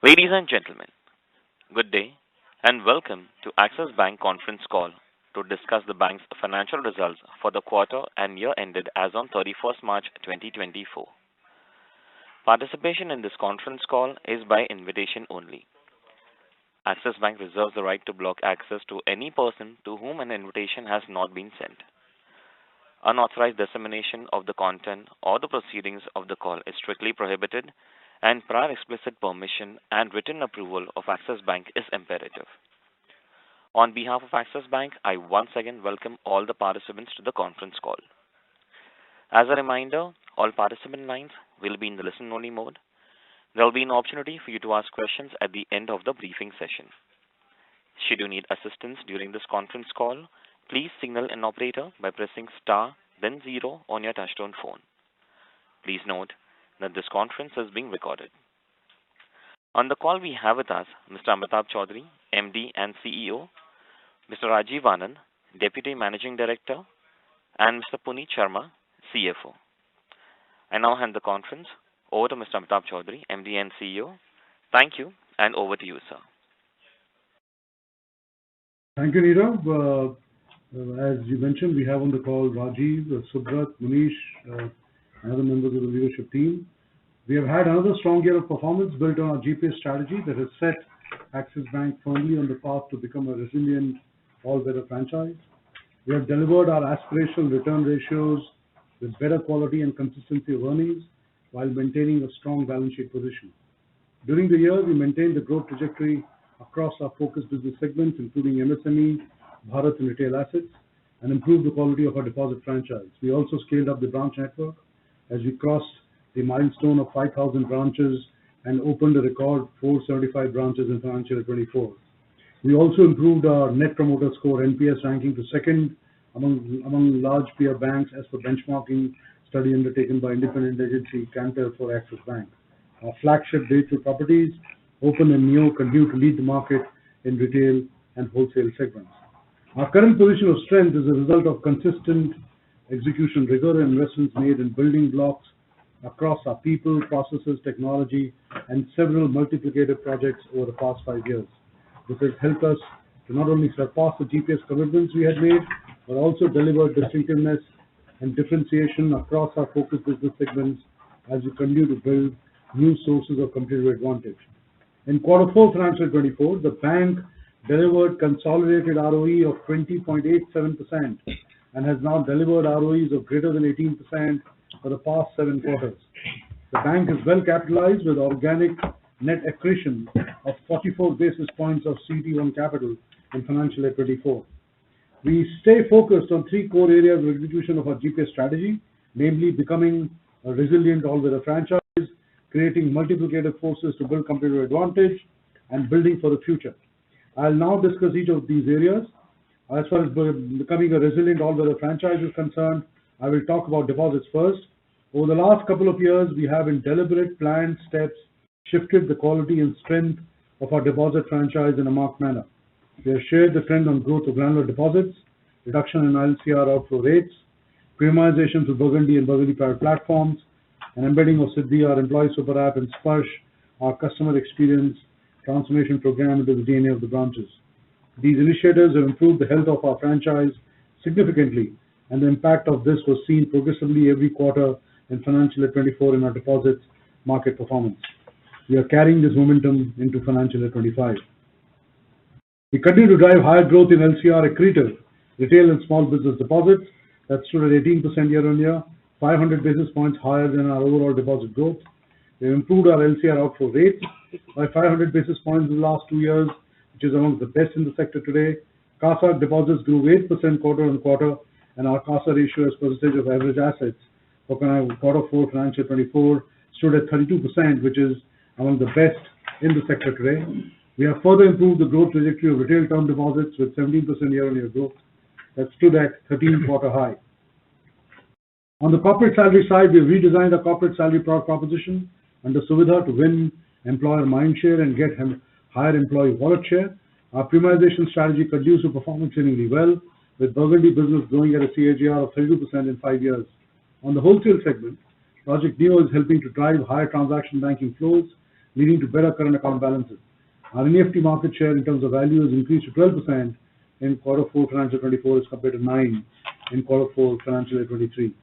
Ladies and gentlemen, good day and welcome to Axis Bank conference call to discuss the bank's financial results for the quarter and year ended as on 31st March 2024. Participation in this conference call is by invitation only. Axis Bank reserves the right to block access to any person to whom an invitation has not been sent. Unauthorized dissemination of the content or the proceedings of the call is strictly prohibited, and prior explicit permission and written approval of Axis Bank is imperative. On behalf of Axis Bank, I once again welcome all the participants to the conference call. As a reminder, all participant lines will be in the listen-only mode. There will be an opportunity for you to ask questions at the end of the briefing session. Should you need assistance during this conference call, please signal an operator by pressing star, then 0 on your touchtone phone. Please note that this conference is being recorded. On the call we have with us Mr. Amitabh Chaudhry, MD and CEO, Mr. Rajiv Anand, Deputy Managing Director, and Mr. Puneet Sharma, CFO. I now hand the conference over to Mr. Amitabh Chaudhry, MD and CEO. Thank you, and over to you, sir. Thank you, Nirav. As you mentioned, we have on the call Rajiv, Subrat, Manish, and other members of the leadership team. We have had another strong year of performance built on our GPS strategy that has set Axis Bank firmly on the path to become a resilient, all-weather franchise. We have delivered our aspirational return ratios with better quality and consistency of earnings while maintaining a strong balance sheet position. During the year, we maintained the growth trajectory across our focus business segments, including MSME, Bharat and retail assets, and improved the quality of our deposit franchise. We also scaled up the branch network as we crossed the milestone of 5,000 branches and opened a record 475 branches in financial year 24. We also improved our Net Promoter Score (NPS) ranking to second among large peer banks as per benchmarking study undertaken by independent agency Cantor for Axis Bank. Our flagship Day2 properties, Open and Neo, continue to lead the market in retail and wholesale segments. Our current position of strength is a result of consistent execution rigor and investments made in building blocks across our people, processes, technology, and several multiplicative projects over the past 5 years. This has helped us to not only surpass the GPS commitments we had made, but also deliver distinctiveness and differentiation across our focus business segments as we continue to build new sources of competitive advantage. In Q4 FY24, the bank delivered consolidated ROE of 20.87% and has now delivered ROEs of greater than 18% for the past 7 quarters. The bank is well capitalized with organic net accretion of 44 basis points of CET1 capital in financial year 24. We stay focused on 3 core areas of execution of our GPS strategy, namely becoming a resilient all-weather franchise, creating multiplicative forces to build competitive advantage, and building for the future. I'll now discuss each of these areas. As far as becoming a resilient all-weather franchise is concerned, I will talk about deposits first. Over the last couple of years, we have in deliberate planned steps shifted the quality and strength of our deposit franchise in a marked manner. We have shared the trend on growth of granular deposits, reduction in LCR outflow rates, premiumization through Burgundy and Burgundy Private platforms, and embedding of Siddhi, our employee super app, and Sparsh, our customer experience transformation program, into the DNA of the branches. These initiatives have improved the health of our franchise significantly, and the impact of this was seen progressively every quarter in financial year 24 in our deposits market performance. We are carrying this momentum into financial year 25. We continue to drive higher growth in LCR accretive retail and small business deposits that stood at 18% year-on-year, 500 basis points higher than our overall deposit growth. We have improved our LCR outflow rates by 500 basis points in the last 2 years, which is among the best in the sector today. CASA deposits grew 8% quarter-on-quarter, and our CASA ratio as percentage of average assets for Q4 financial 24 stood at 32%, which is among the best in the sector today. We have further improved the growth trajectory of retail term deposits with 17% year-on-year growth that stood at 13-quarter high. On the corporate salary side, we have redesigned our corporate salary product proposition under Suvidha to win employer mindshare and get higher employee wallet share. Our premiumization strategy continues to perform exceedingly well, with Burgundy business growing at a CAGR of 32% in 5 years. On the wholesale segment, Project Neo is helping to drive higher transaction banking flows leading to better current account balances. Our NEFT market share in terms of value has increased to 12% in quarter 4 financial 24 as compared to 9 in quarter 4 financial year 23.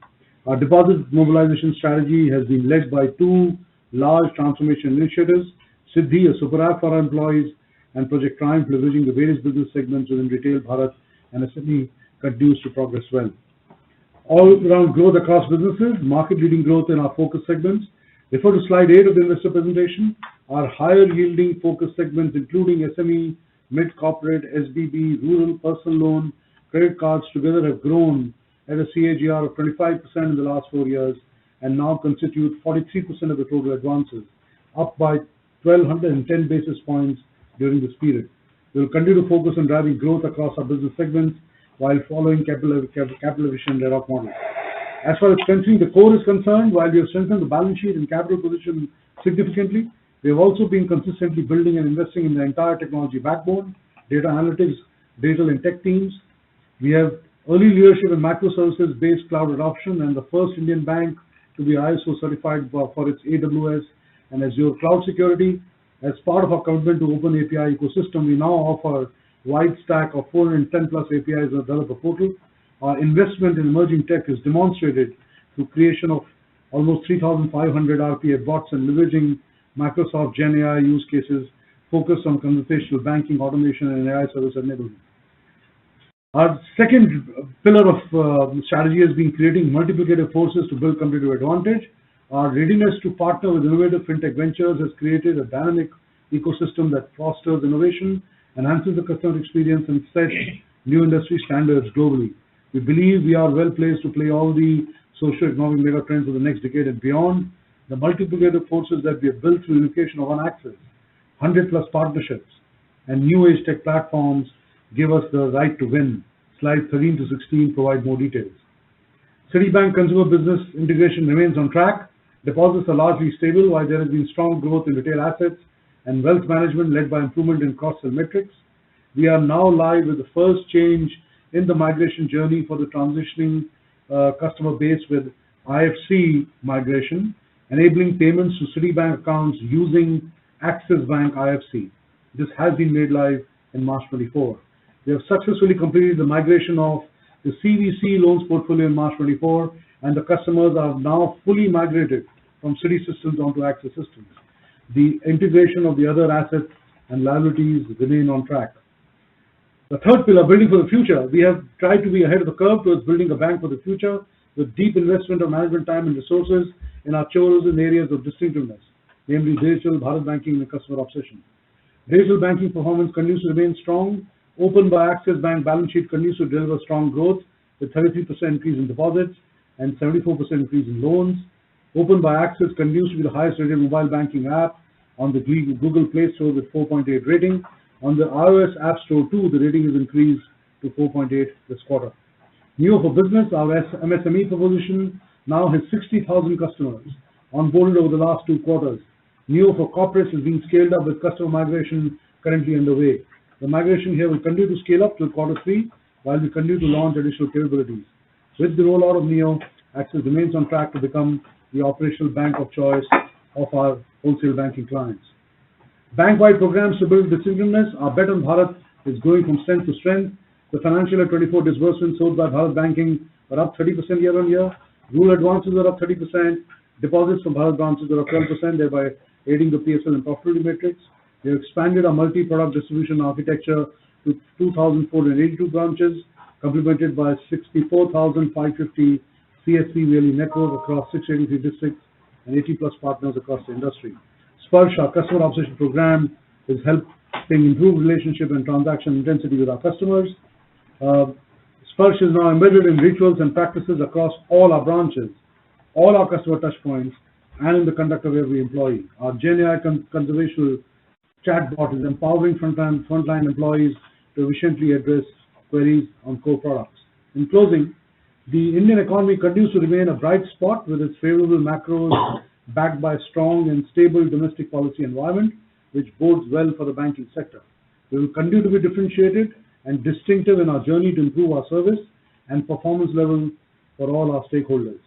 Our deposit mobilization strategy has been led by two large transformation initiatives, Siddhi, a super app for our employees, and Project Triumph, leveraging the various business segments within retail, Bharat, and SME continues to progress well. All-round growth across businesses, market-leading growth in our focus segments. Refer to slide 8 of the investor presentation. Our higher-yielding focus segments, including SME, mid-corporate, SBB, rural, personal loan, credit cards, together have grown at a CAGR of 25% in the last 4 years and now constitute 43% of the total advances, up by 1,210 basis points during this period. We will continue to focus on driving growth across our business segments while following capital efficient ROC model. As far as strengthening the core is concerned, while we have strengthened the balance sheet and capital position significantly, we have also been consistently building and investing in the entire technology backbone, data analytics, digital and tech teams. We have early leadership in microservices-based cloud adoption and the first Indian bank to be ISO certified for its AWS and Azure cloud security. As part of our commitment to open API ecosystem, we now offer wide stack of 410 plus APIs on the developer portal. Our investment in emerging tech is demonstrated through creation of almost 3,500 RPA bots and leveraging Microsoft Gen AI use cases focused on conversational banking, automation, and AI service enablement. Our second pillar of strategy has been creating multiplicative forces to build competitive advantage. Our readiness to partner with innovative fintech ventures has created a dynamic ecosystem that fosters innovation, enhances the customer experience, and sets new industry standards globally. We believe we are well placed to play all the socio-economic mega trends of the next decade and beyond. The multiplicative forces that we have built through unification of One Access, 100 plus partnerships, and new age tech platforms give us the right to win. Slides 13 to 16 provide more details. Citibank consumer business integration remains on track. Deposits are largely stable, while there has been strong growth in retail assets and wealth management led by improvement in cross-sell metrics. We are now live with the first change in the migration journey for the transitioning customer base with IFC migration, enabling payments to Citibank accounts using Axis Bank IFC. This has been made live in March 24. We have successfully completed the migration of the CVC loans portfolio in March 24, and the customers are now fully migrated from Citi systems onto Axis systems. The integration of the other assets and liabilities remain on track. The third pillar, building for the future. We have tried to be ahead of the curve towards building a bank for the future with deep investment of management time and resources in our chosen areas of distinctiveness, namely digital, Bharat banking, and customer obsession. Digital banking performance continues to remain strong. Opened by Axis Bank balance sheet continues to deliver strong growth with 33% increase in deposits and 74% increase in loans. Opened by Axis continues to be the highest rated mobile banking app on the Google Play Store with 4.8 rating. On the iOS App Store too, the rating has increased to 4.8 this quarter. Neo for Business, our MSME proposition, now has 60,000 customers onboarded over the last 2 quarters. Neo for Corporates is being scaled up with customer migration currently underway. The migration here will continue to scale up till quarter 3 while we continue to launch additional capabilities. With the rollout of Neo, Axis remains on track to become the operational bank of choice of our wholesale banking clients. Bank-wide programs to build distinctiveness. Our bet on Bharat is going from strength to strength. The financial year 24 disbursements sold by Bharat Banking are up 30% year on year. Rural advances are up 30%. Deposits from Bharat branches are up 12%, thereby aiding the PSL and profitability metrics. We have expanded our multi-product distribution architecture to 2,482 branches, complemented by 64,550 CSP Really network across 683 districts and 80 plus partners across the industry. Sparsh, our customer obsession program, is helping improve relationship and transaction intensity with our customers. Sparsh is now embedded in rituals and practices across all our branches, all our customer touchpoints, and in the conduct of every employee. Our Gen AI conversational chatbot is empowering frontline employees to efficiently address queries on core products. In closing, the Indian economy continues to remain a bright spot with its favorable macros backed by a strong and stable domestic policy environment, which bodes well for the banking sector. We will continue to be differentiated and distinctive in our journey to improve our service and performance level for all our stakeholders.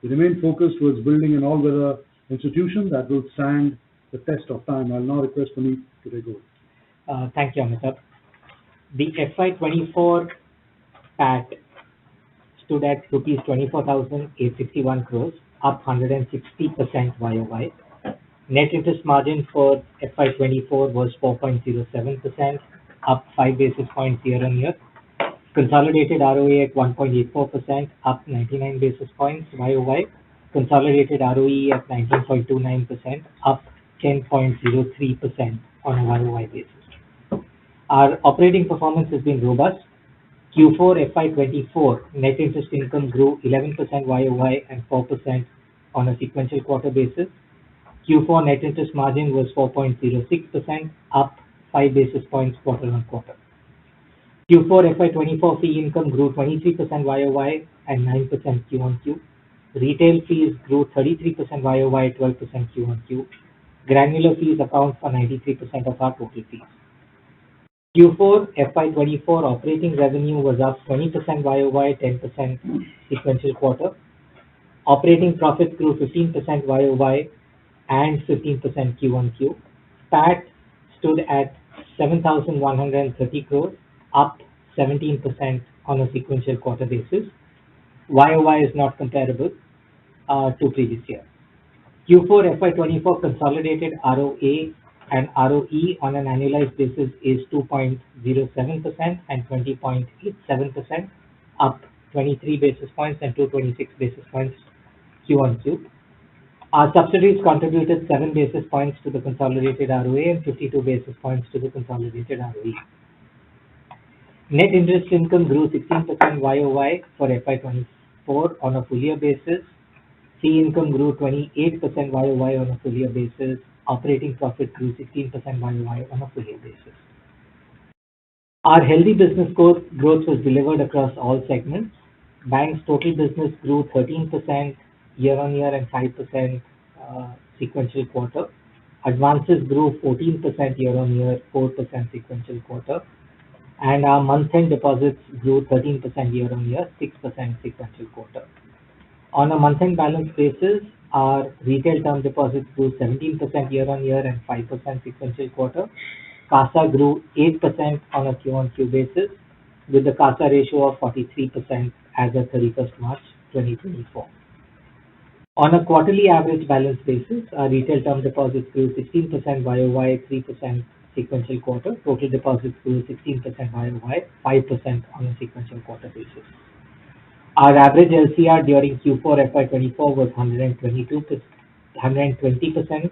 We remain focused towards building an all-weather institution that will stand the test of time. I'll now request Puneet to take over. Thank you, Amitabh. The FY24 PAT stood at rupees 24,861 crores, up 160% YOY. Net interest margin for FY24 was 4.07%, up 5 basis points year-on-year. Consolidated ROA at 1.84%, up 99 basis points YOY. Consolidated ROE at 19.29%, up 10.03% on a YOY basis. Our operating performance has been robust. Q4 FY24 net interest income grew 11% YOY and 4% on a sequential quarter basis. Q4 net interest margin was 4.06%, up 5 basis points quarter-on-quarter. Q4 FY24 fee income grew 23% YOY and 9% Q-on-Q. Retail fees grew 33% YOY, 12% Q-on-Q. Granular fees account for 93% of our total fees. Q4 FY24 operating revenue was up 20% YOY, 10% sequential quarter. Operating profit grew 15% YOY and 15% Q-on-Q. PAT stood at 7,130 crores, up 17% on a sequential quarter basis. YOY is not comparable to previous year. Q4 FY24 consolidated ROA and ROE on an annualized basis is 2.07% and 20.87%, up 23 basis points and 226 basis points Q-on-Q. Our subsidiaries contributed 7 basis points to the consolidated ROA and 52 basis points to the consolidated ROE. Net interest income grew 16% YOY for FY24 on a full year basis. Fee income grew 28% YOY on a full year basis. Operating profit grew 16% YOY on a full year basis. Our healthy business growth was delivered across all segments. Bank's total business grew 13% year-on-year and 5% sequential quarter. Advances grew 14% year-on-year, 4% sequential quarter. And our month-end deposits grew 13% year-on-year, 6% sequential quarter. On a month-end balance basis, our retail term deposits grew 17% year-on-year and 5% sequential quarter. CASA grew 8% on a Q-on-Q basis, with the CASA ratio of 43% as of 31st March 2024. On a quarterly average balance basis, our retail term deposits grew 16% YOY, 3% sequential quarter. Total deposits grew 16% YOY, 5% on a sequential quarter basis. Our average LCR during Q4 FY24 was 120%.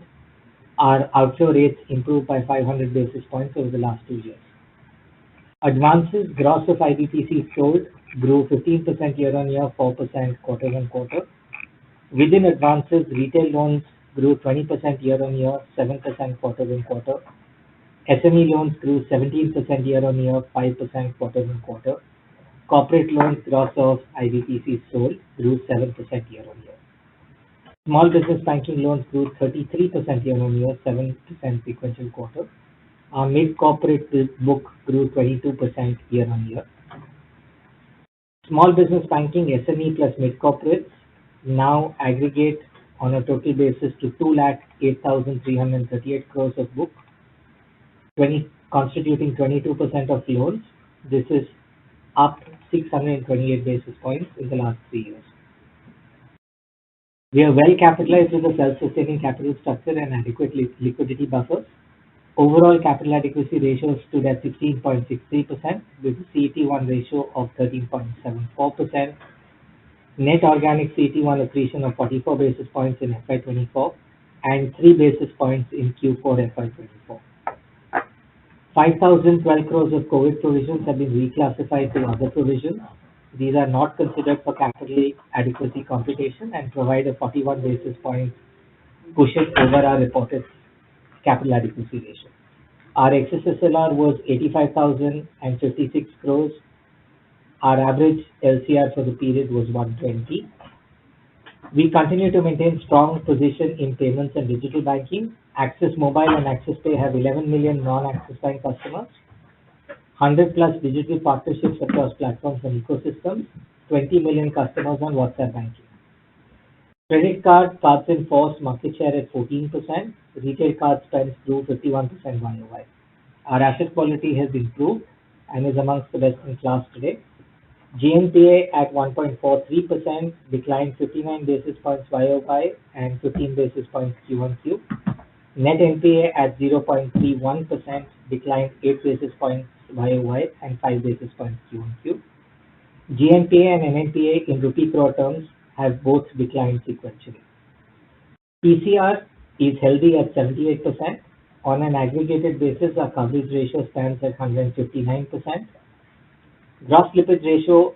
Our outflow rates improved by 500 basis points over the last 2 years. Advances gross of IBPC sold grew 15% year-on-year, 4% quarter-on-quarter. Within advances, retail loans grew 20% year-on-year, 7% quarter-on-quarter. SME loans grew 17% year-on-year, 5% quarter-on-quarter. Corporate loans gross of IBPC sold grew 7% year-on-year. Small business banking loans grew 33% year-on-year, 7% sequential quarter. Our mid-corporate book grew 22% year-on-year. Small business banking, SME plus mid-corporates now aggregate on a total basis to 2,08,338 crores of book, constituting 22% of loans. This is up 628 basis points in the last 3 years. We are well capitalized with a self-sustaining capital structure and adequate liquidity buffers. Overall capital adequacy ratio stood at 16.63% with a CET1 ratio of 13.74%. Net organic CET1 accretion of 44 basis points in FY24 and 3 basis points in Q4 FY24. 5,012 crores of COVID provisions have been reclassified to other provisions. These are not considered for capital adequacy computation and provide a 41 basis points cushion over our reported capital adequacy ratio. Our excess SLR was 85,056 crores. Our average LCR for the period was 120. We continue to maintain strong position in payments and digital banking. Axis Mobile and Axis Pay have 11 million non-Axis Bank customers, 100 plus digital partnerships across platforms and ecosystems, 20 million customers on WhatsApp banking. Credit cards in force market share at 14%. Retail card spends grew 51% YOY. Our asset quality has improved and is amongst the best in class today. GNPA at 1.43% declined 59 basis points YOY and 15 basis points Q1Q. Net NPA at 0.31% declined 8 basis points YOY and 5 basis points Q1Q. GNPA and NNPA in rupee crore terms have both declined sequentially. PCR is healthy at 78%. On an aggregated basis, our coverage ratio stands at 159%. Gross slippage ratio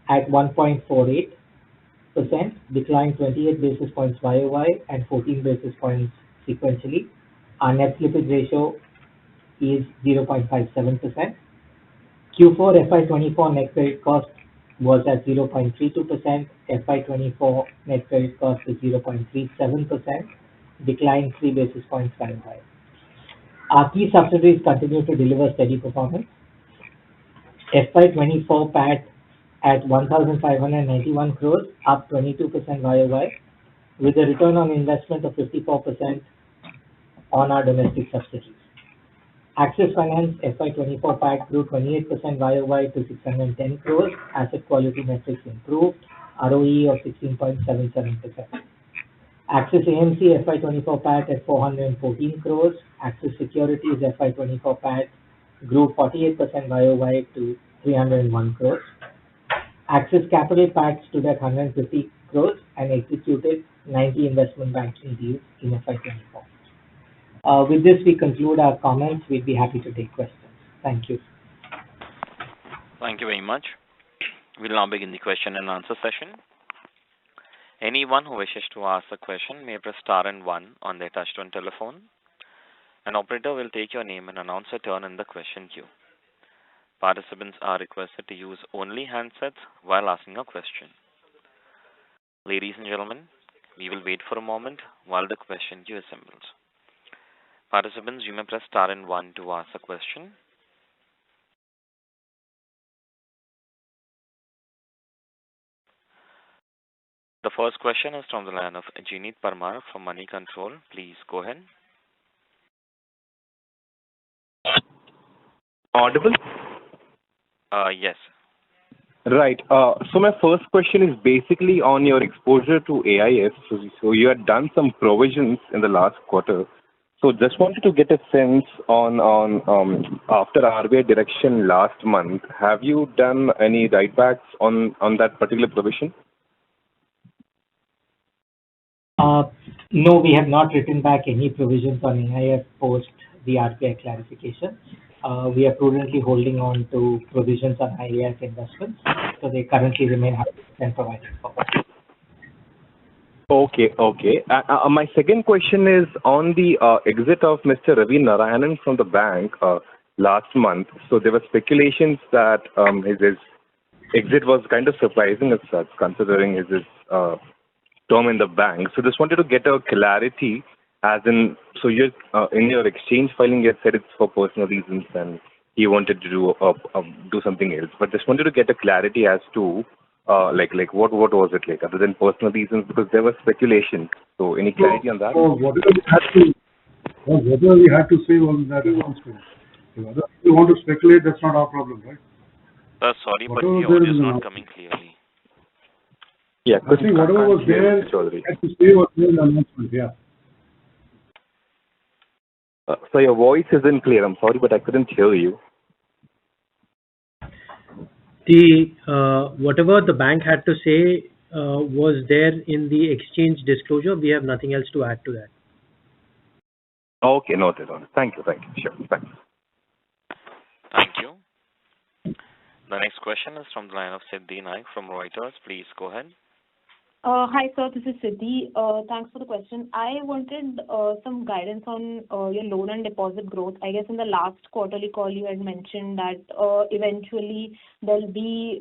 at 1.48% declined 28 basis points YOY and 14 basis points sequentially. Our net slippage ratio is 0.57%. Q4 FY24 net credit cost was at 0.32%. FY24 net credit cost is 0.37%, declined 3 basis points YOY. Our key subsidiaries continue to deliver steady performance. FY24 PAT at 1,591 crores, up 22% YOY, with a return on investment of 54% on our domestic subsidiaries. Axis Finance FY24 PAT grew 28% YOY to 610 crores. Asset quality metrics improved. ROE of 16.77%. Axis AMC FY24 PAT at 414 crores. Axis Securities FY24 PAT grew 48% YOY to 301 crores. Axis Capital PAT stood at 150 crores and executed 90 investment banking deals in FY24. With this, we conclude our comments. We'd be happy to take questions. Thank you. Thank you very much. We'll now begin the question and answer session. Anyone who wishes to ask a question may press star and one on their touchtone telephone. An operator will take your name and announce a turn in the question queue. Participants are requested to use only handsets while asking a question. Ladies and gentlemen, we will wait for a moment while the question queue assembles. Participants, you may press star and one to ask a question. The first question is from the line of Jeanette Parmar from Money Control. Please go ahead. Audible? Yes. Right. So my first question is basically on your exposure to AIF. So you had done some provisions in the last quarter. So just wanted to get a sense on after RBI direction last month, have you done any write-backs on that particular provision? No, we have not written back any provisions on AIF post the RBI clarification. We are prudently holding on to provisions on AIF investments, so they currently remain 100% provided for. Okay. My second question is on the exit of Mr. Ravi Narayanan from the bank last month. So there were speculations that his exit was kind of surprising as such, considering his term in the bank. So just wanted to get a clarity, as in, so you in your exchange filing you had said it's for personal reasons and he wanted to do something else. But just wanted to get a clarity as to like what was it like other than personal reasons, because there was speculation. So any clarity on that? So whatever we had to say on that announcement. If other people want to speculate, that's not our problem, right? Sorry, but the audio is not coming clearly. Yeah, I think whatever was there had to say was there in the announcement, yeah. So your voice isn't clear. I'm sorry, but I couldn't hear you. Whatever the bank had to say was there in the exchange disclosure. We have nothing else to add to that. Okay, noted. Thank you. Sure, thanks. Thank you. The next question is from the line of Siddhi Naik from Reuters. Please go ahead. Hi, sir. This is Siddhi. Thanks for the question. I wanted some guidance on your loan and deposit growth. I guess in the last quarterly call, you had mentioned that eventually there'll be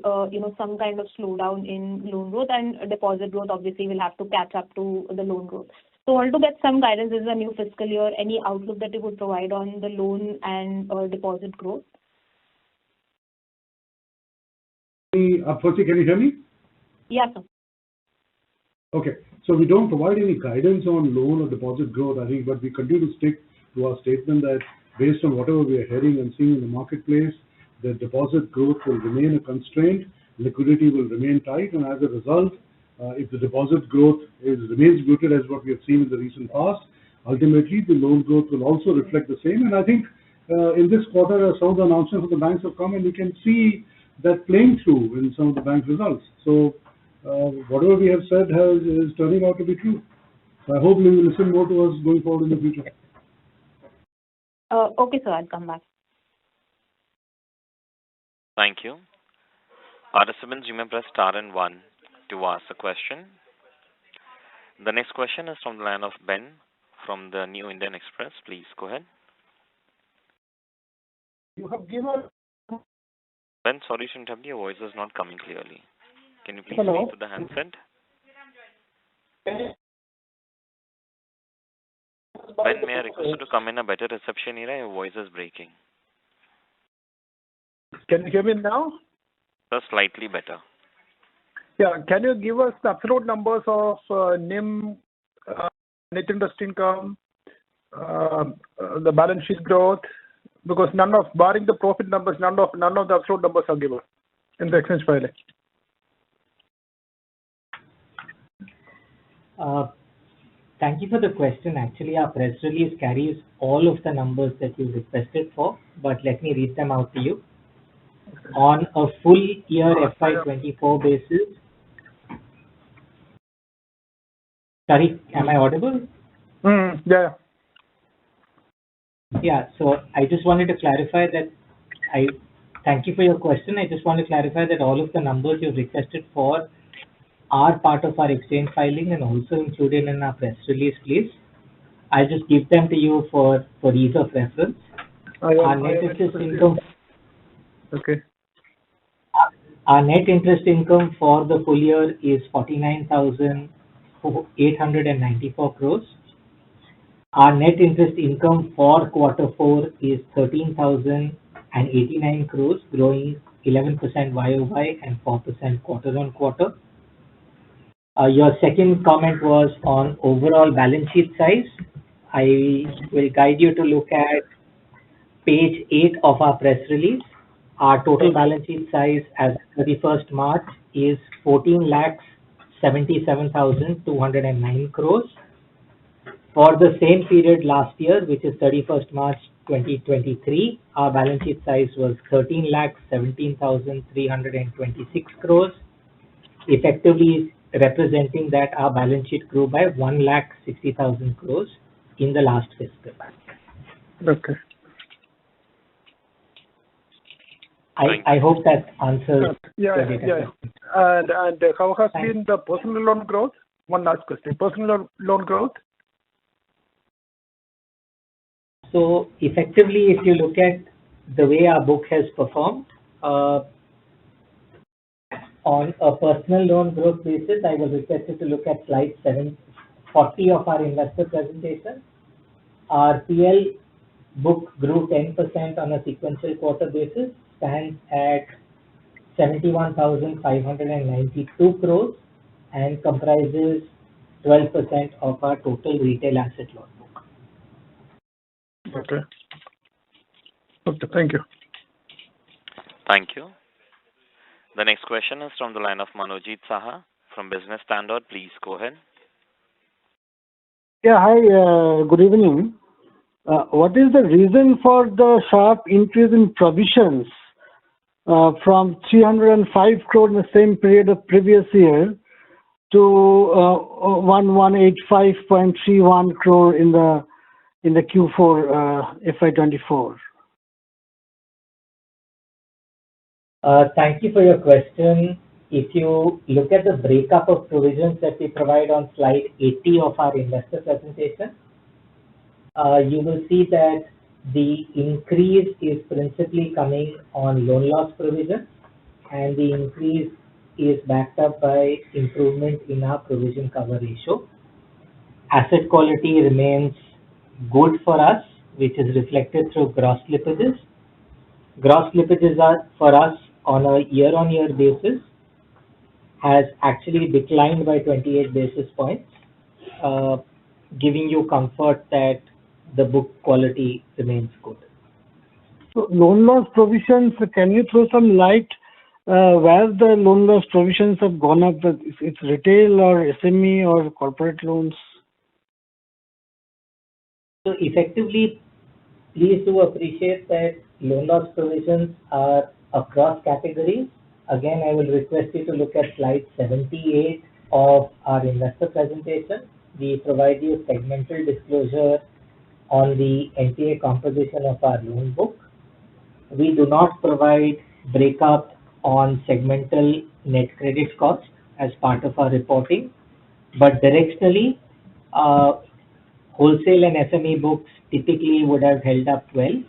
some kind of slowdown in loan growth, and deposit growth obviously will have to catch up to the loan growth. So I wanted to get some guidance. This is a new fiscal year. Any outlook that you would provide on the loan and deposit growth? Firstly, can you hear me? Yes, sir. Okay. So we don't provide any guidance on loan or deposit growth, I think, but we continue to stick to our statement that based on whatever we are hearing and seeing in the marketplace, the deposit growth will remain a constraint, liquidity will remain tight, and as a result, if the deposit growth remains muted as what we have seen in the recent past, ultimately the loan growth will also reflect the same. And I think in this quarter, some of the announcements of the banks have come, and we can see that playing through in some of the bank results. So whatever we have said is turning out to be true. So I hope you will listen more to us going forward in the future. Okay, sir, I'll come back. Thank you. Participants, you may press star and one to ask a question. The next question is from the line of Ben from the New Indian Express. Please go ahead. You have given. Ben, sorry to interrupt, your voice is not coming clearly. Can you please Hello. speak to the handset? Ben, may I request you to come in a better reception area? Your voice is breaking. Can you hear me now? Just slightly better. Yeah. Can you give us the absolute numbers of NIM, net interest income, the balance sheet growth? Because barring the profit numbers, none of the absolute numbers are given in the exchange filing. Thank you for the question. Actually, our press release carries all of the numbers that you requested for, but let me read them out to you. On a full year FY24 basis. Sorry, am I audible? Yeah. Yeah, so I just wanted to clarify that thank you for your question. I just want to clarify that all of the numbers you've requested for are part of our exchange filing and also included in our press release, please. I'll just give them to you for ease of reference. Our net interest income. Okay. Our net interest income for the full year is 49,894 crores. Our net interest income for quarter 4 is 13,089 crores, growing 11% YOY and 4% quarter on quarter. Your second comment was on overall balance sheet size. I will guide you to look at page 8 of our press release. Our total balance sheet size as 31st March is 14,77,209 crores. For the same period last year, which is 31st March 2023, our balance sheet size was 13,17,326 crores, effectively representing that our balance sheet grew by 1,60,000 crores in the last fiscal. Okay. I hope that answers. Yeah. And how has been the personal loan growth? One last question. Personal loan growth? So effectively, if you look at the way our book has performed, on a personal loan growth basis, I will request you to look at slide 740 of our investor presentation. Our PL book grew 10% on a sequential quarter basis, stands at 71,592 crores and comprises 12% of our total retail asset loan book. Okay. Thank you. Thank you. The next question is from the line of Manojit Saha from Business Standard. Please go ahead. Yeah, hi, good evening. What is the reason for the sharp increase in provisions from 305 crore in the same period of previous year to 1185.31 crore in the Q4 FY24? Thank you for your question. If you look at the breakup of provisions that we provide on slide 80 of our investor presentation, you will see that the increase is principally coming on loan loss provision, and the increase is backed up by improvement in our provision cover ratio. Asset quality remains good for us, which is reflected through gross slippages. Gross slippages are for us on a year-on-year basis has actually declined by 28 basis points, giving you comfort that the book quality remains good. So loan loss provisions, can you throw some light where the loan loss provisions have gone up? It's retail or SME or corporate loans? So effectively, please do appreciate that loan loss provisions are across categories. Again, I will request you to look at slide 78 of our investor presentation. We provide you segmental disclosure on the NPA composition of our loan book. We do not provide breakup on segmental net credit cost as part of our reporting, but directionally, wholesale and SME books typically would have held up well.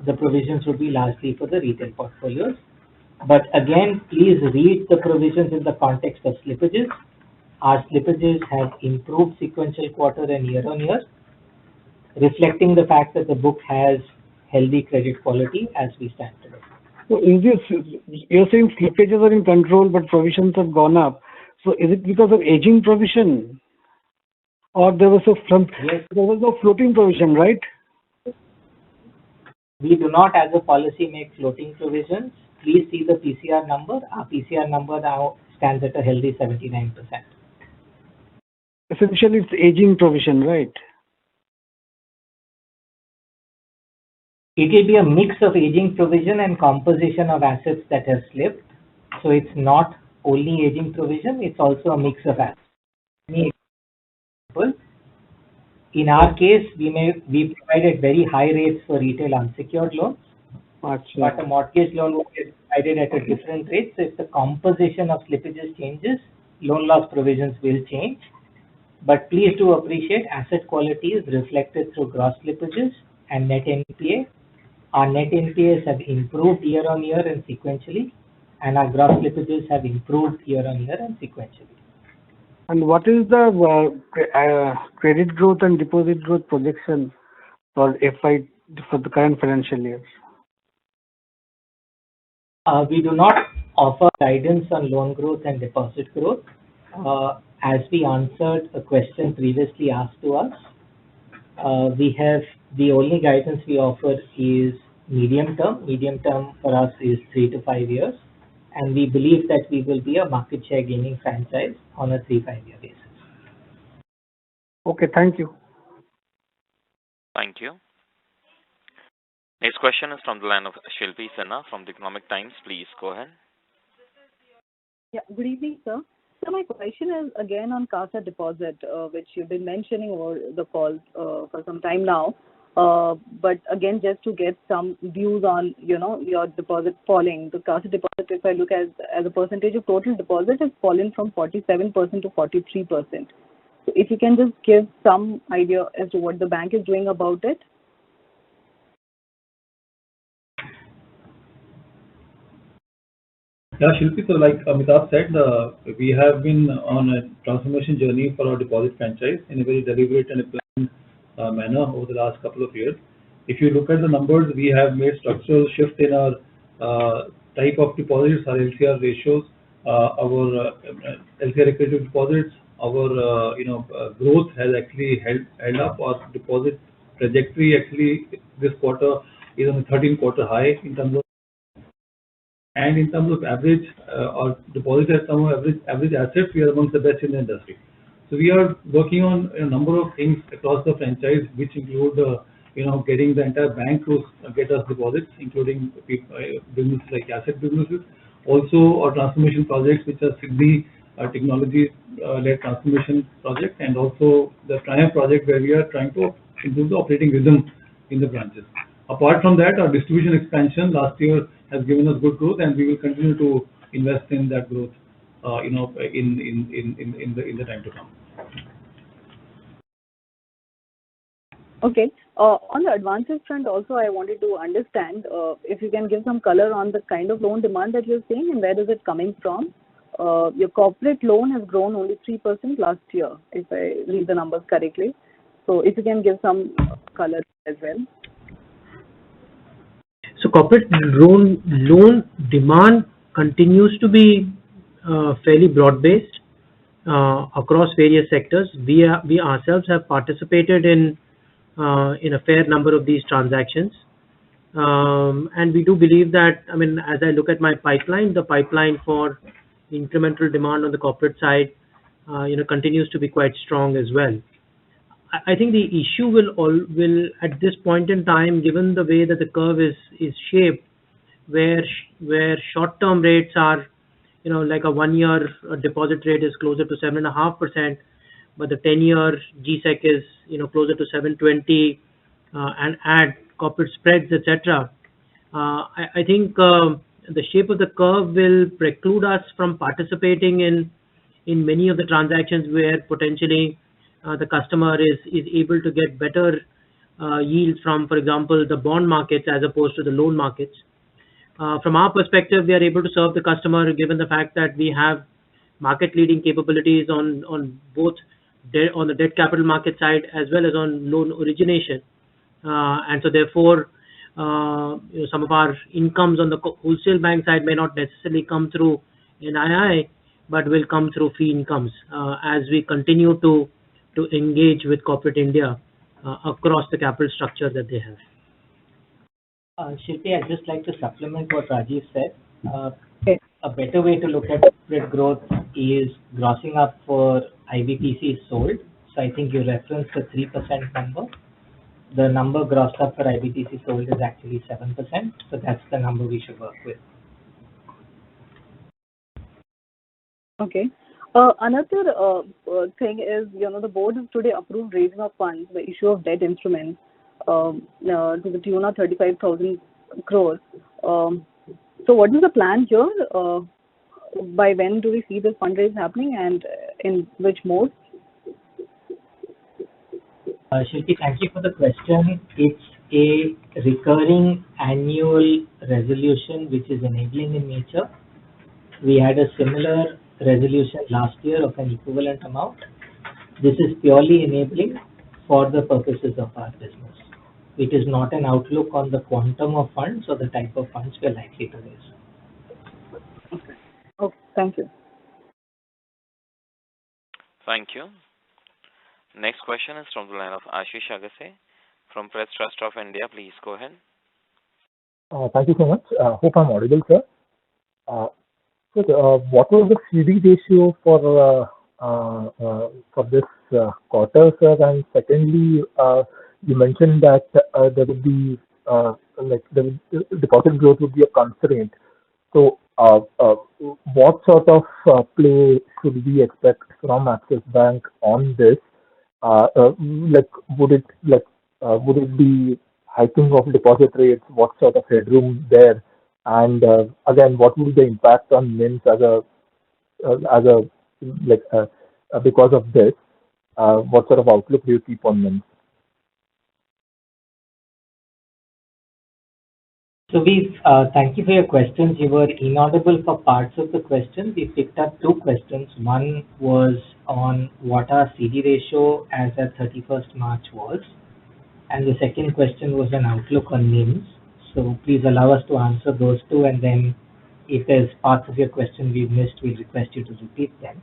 The provisions would be largely for the retail portfolios. But again, please read the provisions in the context of slippages. Our slippages have improved sequential quarter and year on year, reflecting the fact that the book has healthy credit quality as we stand today. So you're saying slippages are in control, but provisions have gone up. So is it because of aging provision? Or there was no floating provision, right? We do not, as a policy, make floating provisions. Please see the PCR number. Our PCR number now stands at a healthy 79%. Essentially, it's aging provision, right? It will be a mix of aging provision and composition of assets that have slipped. So it's not only aging provision, it's also a mix of assets. In our case, we provided very high rates for retail unsecured loans, but a mortgage loan was provided at a different rate. So if the composition of slippages changes, loan loss provisions will change. But please do appreciate asset quality is reflected through gross slippages and net NPA. Our net NPAs have improved year on year and sequentially, and our gross slippages have improved year on year and sequentially. And what is the credit growth and deposit growth projection for the current financial year? We do not offer guidance on loan growth and deposit growth. As we answered a question previously asked to us, the only guidance we offer is medium term. Medium term for us is 3 to 5 years, and we believe that we will be a market share gaining franchise on a 3-5 year basis. Okay, thank you. Thank you. Next question is from the line of Shilpi Sinha from the Economic Times. Please go ahead. Yeah, good evening, sir. So my question is again on CASA deposit, which you've been mentioning over the call for some time now. But again, just to get some views on, your deposit falling. The CASA deposit, if I look as a percentage of total deposit, has fallen from 47% to 43%. So if you can just give some idea as to what the bank is doing about it. Yeah, Shilpi, so like Amitabh said, we have been on a transformation journey for our deposit franchise in a very deliberate and a planned manner over the last couple of years. If you look at the numbers, we have made structural shift in our type of deposits, our LCR ratios, our LCR accretive deposits, our growth has actually held up. Our deposit trajectory actually this quarter is on a 13-quarter high in terms of. And in terms of average, our deposit as some average assets, we are amongst the best in the industry. So we are working on a number of things across the franchise, which include, getting the entire bank to get us deposits, including businesses like asset businesses. Also, our transformation projects, which are Siddhi technology-led transformation project, and also the Triumph project, where we are trying to improve the operating rhythm in the branches. Apart from that, our distribution expansion last year has given us good growth, and we will continue to invest in that growth, in the time to come. Okay. On the advances front, also, I wanted to understand if you can give some color on the kind of loan demand that you're seeing and where is it coming from. Your corporate loan has grown only 3% last year, if I read the numbers correctly. So if you can give some color as well. So corporate loan demand continues to be fairly broad-based across various sectors. We ourselves have participated in a fair number of these transactions. And we do believe that, I mean, as I look at my pipeline, the pipeline for incremental demand on the corporate side, continues to be quite strong as well. I think the issue will at this point in time, given the way that the curve is shaped, where short-term rates are, like a 1 year deposit rate is closer to 7.5%, but the 10-year GSEC is, closer to 7.20, and add corporate spreads, etc. I think the shape of the curve will preclude us from participating in many of the transactions where potentially the customer is able to get better yields from, for example, the bond markets as opposed to the loan markets. From our perspective, we are able to serve the customer given the fact that we have market-leading capabilities on both on the debt capital market side as well as on loan origination. And so therefore, some of our incomes on the wholesale bank side may not necessarily come through NII, but will come through fee incomes as we continue to engage with corporate India across the capital structure that they have. Shilpi, I'd just like to supplement what Rajiv said. Okay. A better way to look at corporate growth is grossing up for IBPC sold. So I think you referenced the 3% number. The number grossed up for IBPC sold is actually 7%. So that's the number we should work with. Okay. Another thing is, the board has today approved raising of funds, the issue of debt instruments to the tune of 35,000 crores. So what is the plan here? By when do we see this fundraise happening and in which mode? Shilpi, thank you for the question. It's a recurring annual resolution which is enabling in nature. We had a similar resolution last year of an equivalent amount. This is purely enabling for the purposes of our business. It is not an outlook on the quantum of funds or the type of funds we are likely to raise. Okay. Okay. Thank you. Thank you. Next question is from the line of Ashish Agase from Press Trust of India. Please go ahead. Thank you so much. Hope I'm audible, sir. What was the CD ratio for this quarter, sir? And secondly, you mentioned that there would be the deposit growth would be a constraint. So, what sort of play should we expect from Axis Bank on this? Would it be hiking of deposit rates? What sort of headroom there? And again, what will be the impact on NIMs because of this? What sort of outlook do you keep on NIMs? So thank you for your questions. You were inaudible for parts of the question. We picked up two questions. One was on what our CD ratio as at 31st March was. And the second question was an outlook on NIMs. So please allow us to answer those two, and then if there's parts of your question we've missed, we'll request you to repeat them.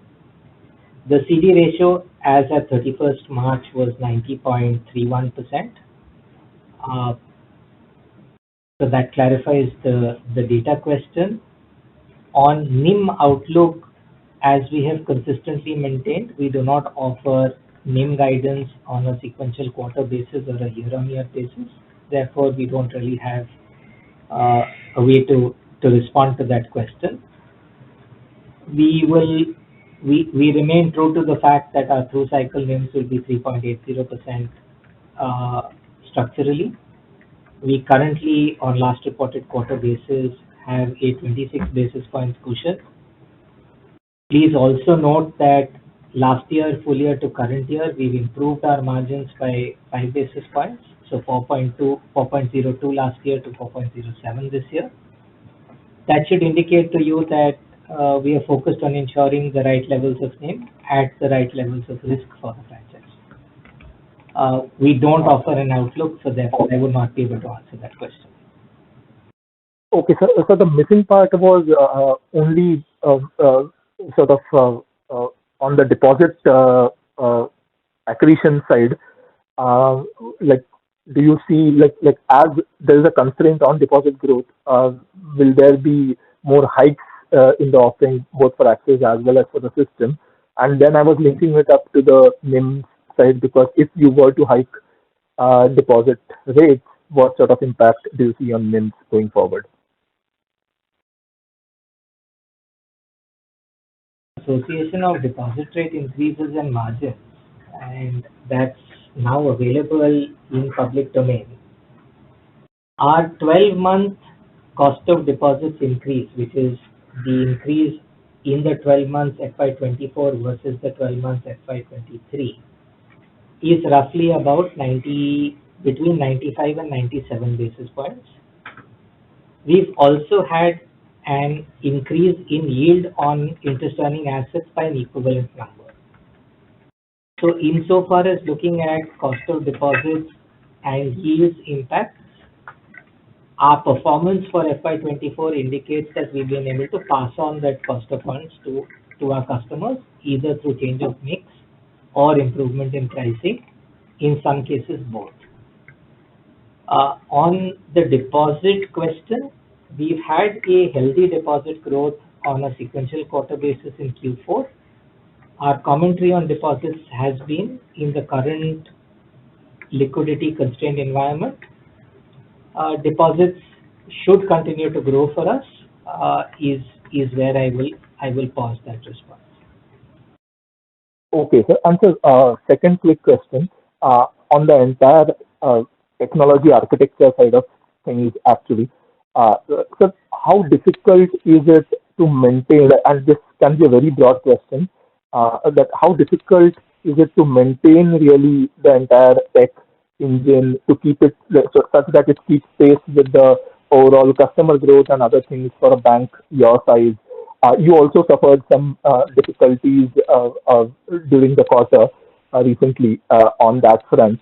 The CD ratio as at 31st March was 90.31%. So that clarifies the data question. On NIM outlook, as we have consistently maintained, we do not offer NIM guidance on a sequential quarter basis or a year-on-year basis. Therefore, we don't really have a way to respond to that question. We remain true to the fact that our through cycle NIMs will be 3.80% structurally. We currently, on last reported quarter basis, have a 26 basis points cushion. Please also note that last year, full year to current year, we've improved our margins by 5 basis points. So 4.02 last year to 4.07 this year. That should indicate to you that we are focused on ensuring the right levels of NIM at the right levels of risk for the franchise. We don't offer an outlook, so therefore I would not be able to answer that question. Okay, sir. So the missing part was only sort of on the deposit accretion side, uh, like do you see as there is a constraint on deposit growth, will there be more hikes in the offering both for Axis as well as for the system? And then I was linking it up to the NIM side, because if you were to hike deposit rates, what sort of impact do you see on NIMs going forward? Association of deposit rate increases and margins, and that's now available in public domain. Our 12-month cost of deposits increase, which is the increase in the 12 months FY24 versus the 12 months FY23, is roughly about between 95 and 97 basis points. We've also had an increase in yield on interest earning assets by an equivalent number. So insofar as looking at cost of deposits and yields impacts, our performance for FY24 indicates that we've been able to pass on that cost of funds to our customers, either through change of mix or improvement in pricing, in some cases both. On the deposit question, we've had a healthy deposit growth on a sequential quarter basis in Q4. Our commentary on deposits has been, in the current liquidity constrained environment, deposits should continue to grow for us, is where I will pause that response. Okay, sir. And so, second quick question on the entire technology architecture side of things, actually. So, how difficult is it to maintain? And this can be a very broad question. That how difficult is it to maintain really the entire tech engine to keep it such that it keeps pace with the overall customer growth and other things for a bank your size? You also suffered some difficulties during the quarter recently on that front.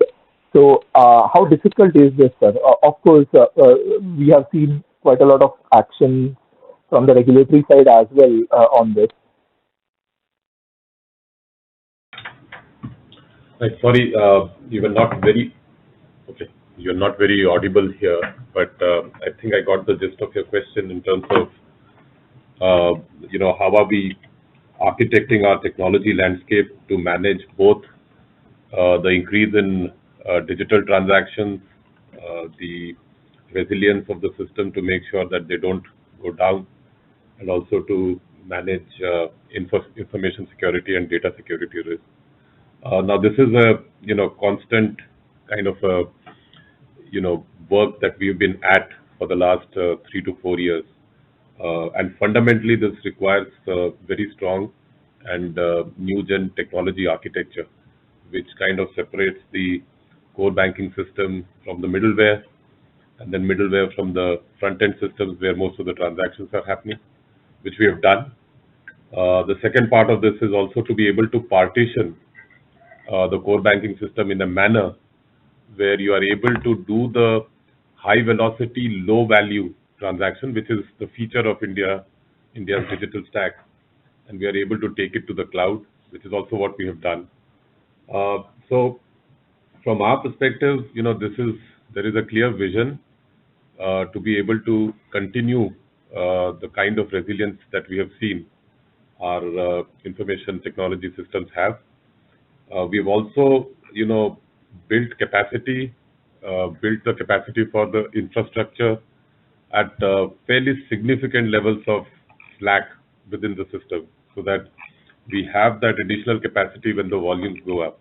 So, how difficult is this, sir? Of course, we have seen quite a lot of action from the regulatory side as well on this. Right, sorry, you were not very okay. You're not very audible here, but I think I got the gist of your question in terms of how are we architecting our technology landscape to manage both the increase in digital transactions, the resilience of the system to make sure that they don't go down, and also to manage information security and data security risk. Now, this is a constant kind of work that we've been at for the last 3 to 4 years, and fundamentally this requires very strong and new gen technology architecture, which kind of separates the core banking system from the middleware, and then middleware from the front end systems where most of the transactions are happening, which we have done. The second part of this is also to be able to partition the core banking system in a manner where you are able to do the high velocity, low value transaction, which is the feature of India's digital stack, and we are able to take it to the cloud, which is also what we have done. So from our perspective, there is a clear vision to be able to continue the kind of resilience that we have seen our information technology systems have. We've also, built the capacity for the infrastructure at fairly significant levels of slack within the system, so that we have that additional capacity when the volumes go up.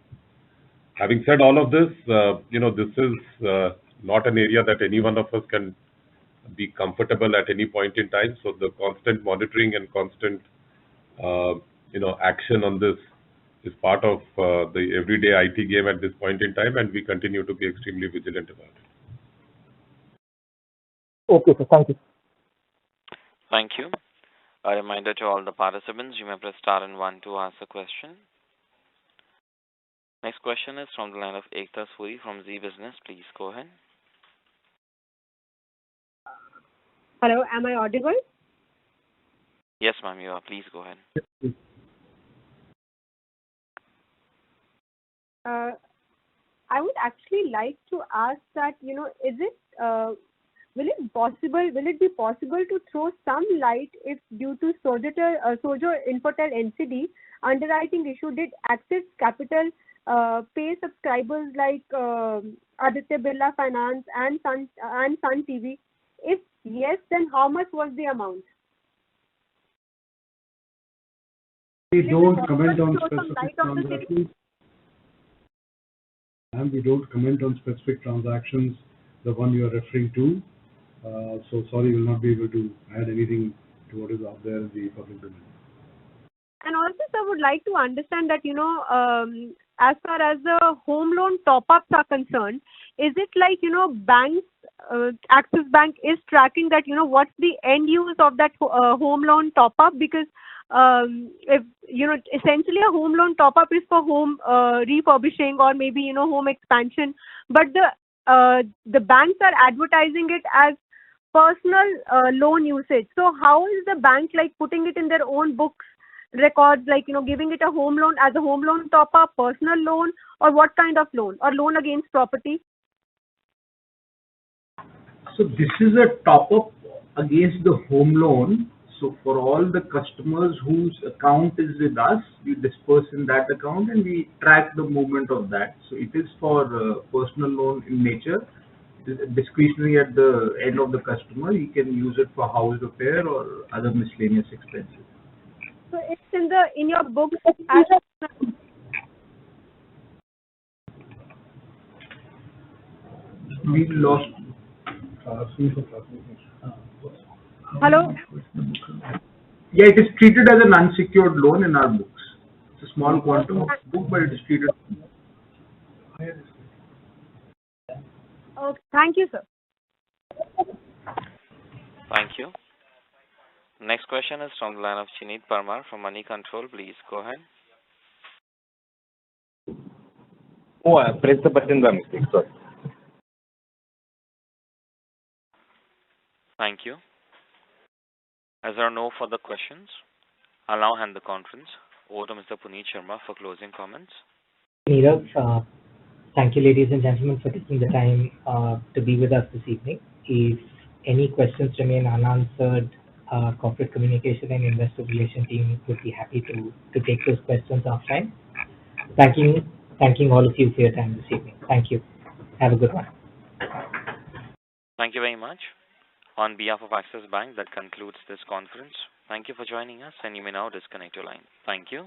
Having said all of this, this is not an area that any one of us can be comfortable at any point in time. So the constant monitoring and constant, action on this is part of the everyday IT game at this point in time, and we continue to be extremely vigilant about it. Okay, sir. Thank you. Thank you. A reminder to all the participants, you may press star and 1 to ask a question. Next question is from the line of Ekta Suri from Z Business. Please go ahead. Hello, am I audible? Yes, ma'am, you are. Please go ahead. I would actually like to ask that, is it will it be possible to throw some light if due to Sojo Infotel NCD underwriting issue did Axis Capital pay subscribers like Aditya Birla Finance and Sun TV? If yes, then how much was the amount? We don't comment on Throw some specific light on the same? transactions, and we don't comment on specific transactions, the one you are referring to. So sorry, we'll not be able to add anything to what is out there in the public domain. And also, sir, would like to understand that, as far as the home loan top-ups are concerned, is it like, banks, Axis Bank is tracking that, what's the end use of that home loan top-up? Because, if, essentially a home loan top-up is for home refurbishing or maybe, home expansion. But the banks are advertising it as personal loan usage. So how is the bank like putting it in their own books records, like, giving it a home loan as a home loan top up, personal loan, or what kind of loan, or loan against property? So this is a top up against the home loan. So for all the customers whose account is with us, we disperse in that account and we track the movement of that. So it is for personal loan in nature. It is discretionary at the end of the customer. You can use it for house repair or other miscellaneous expenses. So it's in your books as We lost. Hello? Yeah, it is treated as an unsecured loan in our books. It's a small quantum of book, but it is treated. Okay, thank you, sir. Thank you. Next question is from the line of Chineet Parmar from Money Control. Please go ahead. Oh, I pressed the button by mistake. Sorry. Thank you. As there are no further questions, I'll now hand the conference over to Mr. Puneet Sharma for closing comments. Nirav, thank you, ladies and gentlemen, for taking the time to be with us this evening. If any questions remain unanswered, corporate communication and investor relation team would be happy to take those questions offline. Thanking all of you for your time this evening. Thank you. Have a good one. Thank you very much. On behalf of Axis Bank, that concludes this conference. Thank you for joining us, and you may now disconnect your line. Thank you.